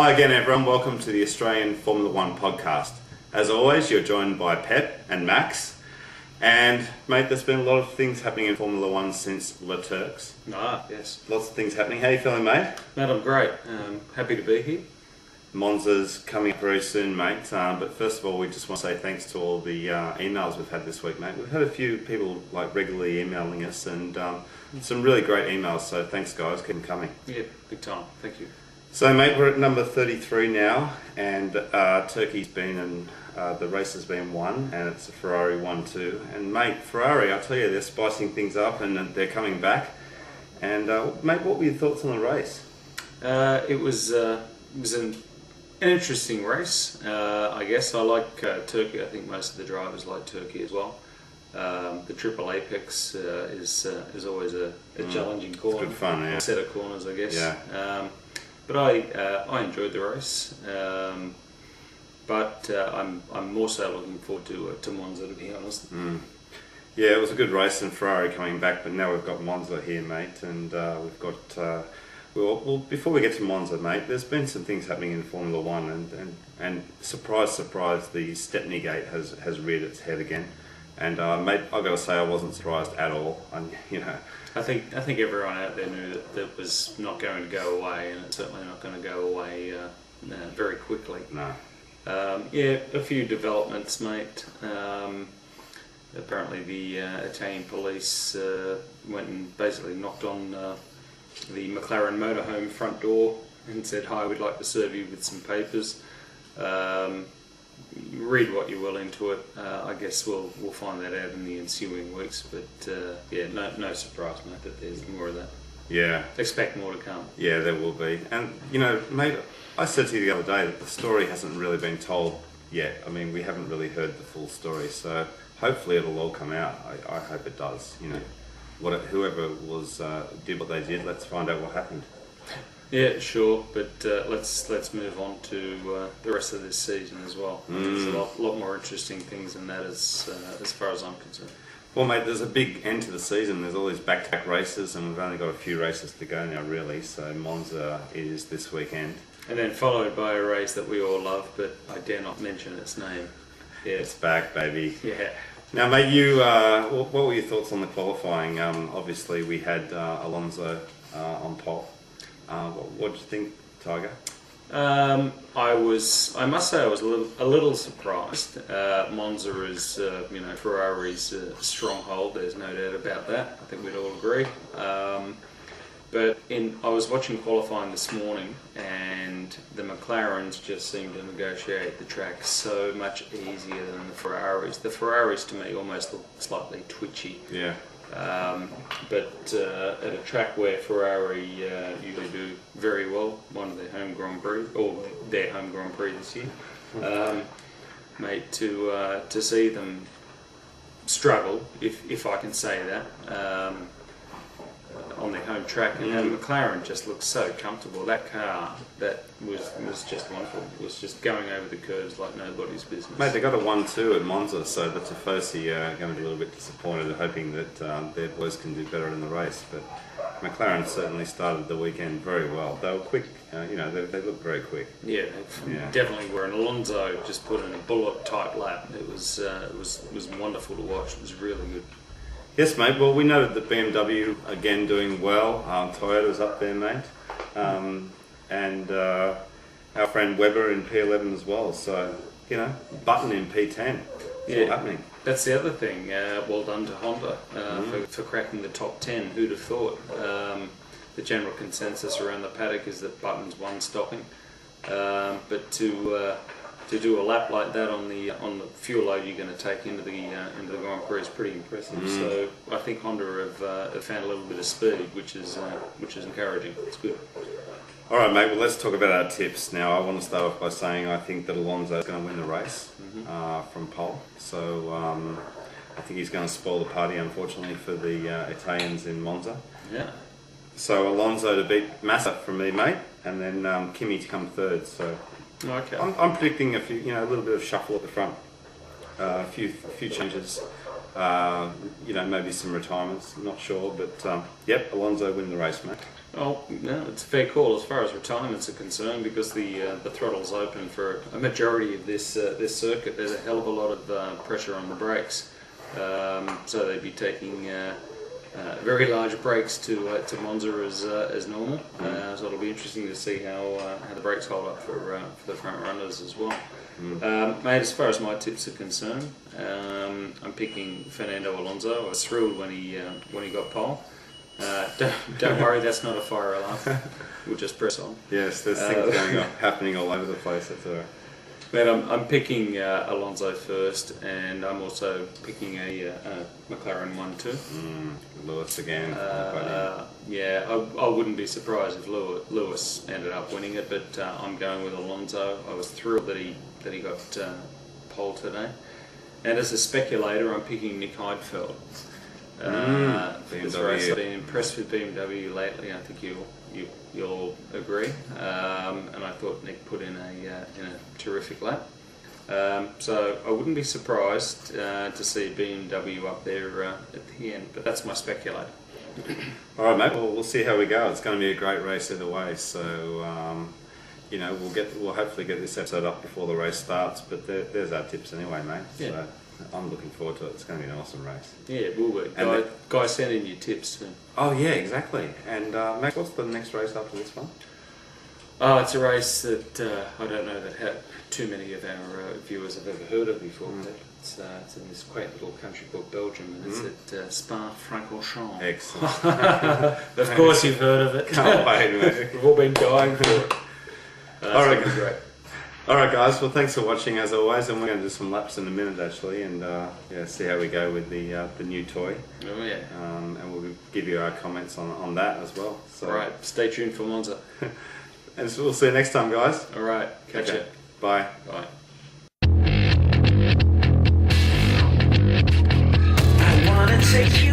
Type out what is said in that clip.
Hi again everyone, welcome to the Australian Formula One podcast. As always, you're joined by Pep and Max. And mate, there's been a lot of things happening in Formula One since Le Turks. Yes. Lots of things happening. How are you feeling, mate? Mate, I'm great. Happy to be here. Monza's coming up very soon, mate. But first of all, we just want to say thanks to all the emails we've had this week, mate. We've had a few people regularly emailing us and some really great emails, so thanks guys, keep them coming. Yeah, big time. Thank you. So mate, we're at number 33 now, and Turkey's been in, the race has been won, and it's a Ferrari 1-2. And mate, Ferrari, I tell you, they're spicing things up and they're coming back. And mate, what were your thoughts on the race? It was an interesting race. I guess I like Turkey. I think most of the drivers like Turkey as well. The triple apex is always a challenging corner. It's good fun, yeah. Set of corners, I guess. Yeah. But I enjoyed the race. But I'm more so looking forward to Monza, to be honest. Yeah, it was a good race and Ferrari coming back, but now we've got Monza here, mate, and we've got. Well, before we get to Monza, mate, there's been some things happening in Formula One, and surprise, surprise, the Stepney Gate has reared its head again. And mate, I've got to say, I wasn't surprised at all. And I think everyone out there knew that was not going to go away, and it's certainly not going to go away very quickly. No. Yeah, a few developments, mate. Apparently, the Italian police went and basically knocked on the McLaren motorhome front door and said, "Hi, we'd like to serve you with some papers." Read what you will into it. I guess we'll find that out in the ensuing weeks. But yeah, no surprise, mate, that there's more of that. Yeah. Expect more to come. Yeah, there will be. And mate, I said to you the other day that the story hasn't really been told yet. I mean, we haven't really heard the full story. So hopefully it'll all come out. I hope it does. Whoever did what they did. Let's find out what happened. Yeah, sure, but let's move on to the rest of this season as well. There's a lot more interesting things than that as far as I'm concerned. Well, mate, there's a big end to the season. There's all these back-to-back races, and we've only got a few races to go now, really. So Monza is this weekend. And then followed by a race that we all love, but I dare not mention its name. Yeah. It's back, baby. Yeah. Now, mate, what were your thoughts on the qualifying? Obviously, we had Alonso on pole. What did you think, Tiger? I must say I was a little surprised. Monza is, Ferrari's stronghold. There's no doubt about that. I think we'd all agree. But I was watching qualifying this morning, and the McLarens just seemed to negotiate the track so much easier than the Ferraris. The Ferraris, to me, almost look slightly twitchy. Yeah. But at a track where Ferrari usually do very well, one of their home Grand Prix, or their home Grand Prix this year, mate, to see them struggle, if I can say that, on their home track, and the McLaren just looked so comfortable. That car, that was just wonderful. It was just going over the curves like nobody's business. Mate, they got a 1-2 at Monza, so the Tifosi are going to be a little bit disappointed, hoping that their boys can do better in the race. But McLaren certainly started the weekend very well. They were quick, they looked very quick. Yeah, definitely were. And Alonso just put in a bullet-type lap. It was wonderful to watch. It was really good. Yes, mate. Well, we noted that BMW again doing well. Toyota's up there, mate, and our friend Webber in P11 as well. So Button in P10. It's all happening. That's the other thing. Well done to Honda for cracking the top 10. Who'd have thought? The general consensus around the paddock is that Button's one stopping, but to do a lap like that on the fuel load you're going to take into the Grand Prix is pretty impressive. So I think Honda have found a little bit of speed, which is encouraging. It's good. All right, mate. Well, let's talk about our tips now. I want to start off by saying I think that Alonso is going to win the race from pole. So I think he's going to spoil the party, unfortunately, for the Italians in Monza. Yeah. So Alonso to beat Massa from me, mate, and then Kimi to come third. So. Okay. I'm predicting a little bit of shuffle at the front, a few changes, maybe some retirements. Not sure, but yep, Alonso win the race, mate. Oh no, it's a fair call as far as retirements are concerned, because the throttle's open for a majority of this circuit. There's a hell of a lot of pressure on the brakes, so they'd be taking very large brakes to Monza as normal. So it'll be interesting to see how the brakes hold up for the front runners as well. Mate, as far as my tips are concerned, I'm picking Fernando Alonso. I was thrilled when he got pole. Don't worry, that's not a fire alarm. We'll just press on. Yes, there's things going on, happening all over the place. That's all right. But I'm picking Alonso first, and I'm also picking a McLaren 1-2. Lewis again. Yeah, I wouldn't be surprised if Lewis ended up winning it, but I'm going with Alonso. I was thrilled that he got pole today. And as a speculator, I'm picking Nick Heidfeld. For this race, I've been impressed with BMW lately. I think you'll agree. And I thought Nick put in a terrific lap. So I wouldn't be surprised to see BMW up there at the end. But that's my speculator. All right, mate. Well, we'll see how we go. It's going to be a great race either way. So we'll hopefully get this episode up before the race starts. But there's our tips anyway, mate. Yeah. So I'm looking forward to it. It's going to be an awesome race. Yeah, it will be. Guys, send in your tips too. Oh yeah, exactly. And Max, what's the next race after this one? Oh, it's a race that I don't know that too many of our viewers have ever heard of before. But it's in this quaint little country called Belgium, and it's at Spa-Francorchamps. Excellent. Of course you've heard of it. Can't wait, mate. We've all been dying for it. All right, great. All right, guys. Well, thanks for watching as always, and we're going to do some laps in a minute actually, and see how we go with the new toy. Oh yeah. And we'll give you our comments on that as well. So. All right. Stay tuned for Monza. And so we'll see you next time, guys. All right. Catch you. Bye. Bye. I wanna take you